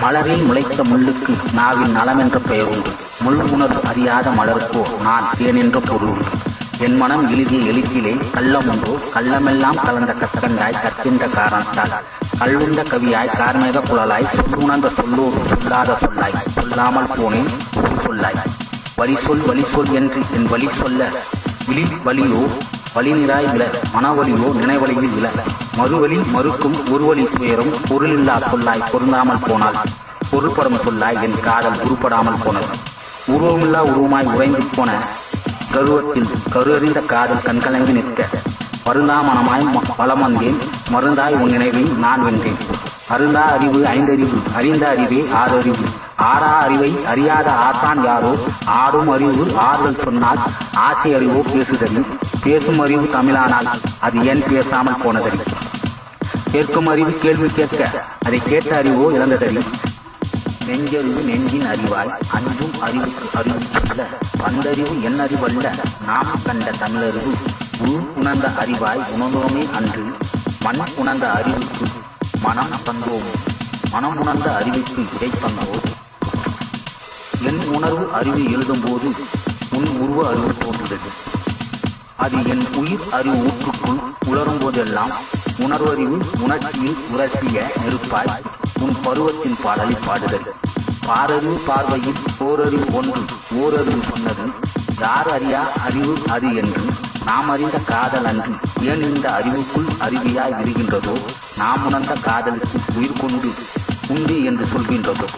மலரில் முளைத்த முள்ளுக்கு நாவின் நலம் என்ற பெயர் உண்டு. முள் உணர்வு அறியாத மலருக்கோ நான் தேன் என்ற பொருள் உண்டு. என் மனம் எழுதிய எழுத்திலே கள்ளம் உண்டோ, கள்ளமெல்லாம் கலந்த கற்கண்டாய் கற்கின்ற காரணத்தால் கல்லுண்ட கவியாய் கார்மேக குழலாய் உணர்ந்த சொல்லோடு சொல்லாத சொல்லாய் சொல்லாமல் போனேன் சொல்லாய். வழி சொல் என்று என் வழி சொல்ல வலியோ வழிநிறாய் விழ, மனவழியோ நினைவழியில் விழ, மறுவழி மறுக்கும் ஒருவழி துயரும் பொருளில்லா சொல்லாய் பொருந்தாமல் போனால் பொருள்படும் சொல்லாய் என் காதல் உருப்படாமல் போனது. உருவமில்லா உருவமாய் உறைந்து போன கருவத்தில் கருஅறிந்த காதல் கண்கலங்கி நிற்க மருந்தா மனமாய் வளம் வந்தேன். மருந்தாய் உன் நினைவை நான் வென்றேன். அருந்தா அறிவு ஐந்தறிவு அறிந்த அறிவே ஆறறிவு ஆறா அறிவை அறியாத ஆசான் யாரோ. ஆடும் அறிவு ஆறுதல் சொன்னால் ஆசை அறிவோ பேசுதறி. பேசும் அறிவு தமிழானால் அது ஏன் பேசாமல் போனதறி. கேட்கும் அறிவு கேள்வி கேட்க அதை கேட்ட அறிவோ இழந்ததறி. நெஞ்சறிவு நெஞ்சின் அறிவாய் அஞ்சும் அறிவுக்கு அறிவு சொல்ல வந்தறிவு என் அறிவல்ல நாம் கண்ட தமிழறிவு. உள் உணர்ந்த அறிவாய் உணர்ந்தோமே அன்று மண் உணர்ந்த அறிவுக்கு மனம் தந்தோம். மனம் உணர்ந்த அறிவுக்கு இதை தந்தோம். என் உணர்வு அறிவு எழுதும் போது உன் உருவ அறிவு தோன்றுகிறது. அது என் உயிர் அறிவு ஊற்றுக்குள் உலரும் போதெல்லாம் உணர்வறிவு உணர்ச்சியில் உரசிய நெருப்பாய் உன் பருவத்தின் பாடலை பாடுதல். பாரறிவு பார்வையில் ஓரறிவு ஒன்று ஓரறிவு சொன்னது. யார் அறியா அறிவு அது என்று நாம் அறிந்த காதல் அன்று ஏன் இந்த அறிவுக்குள் அறிவியாய் விரிகின்றதோ, நாம் உணர்ந்த காதலுக்கு உயிர் கொண்டு உண்டு என்று சொல்கின்றதோ.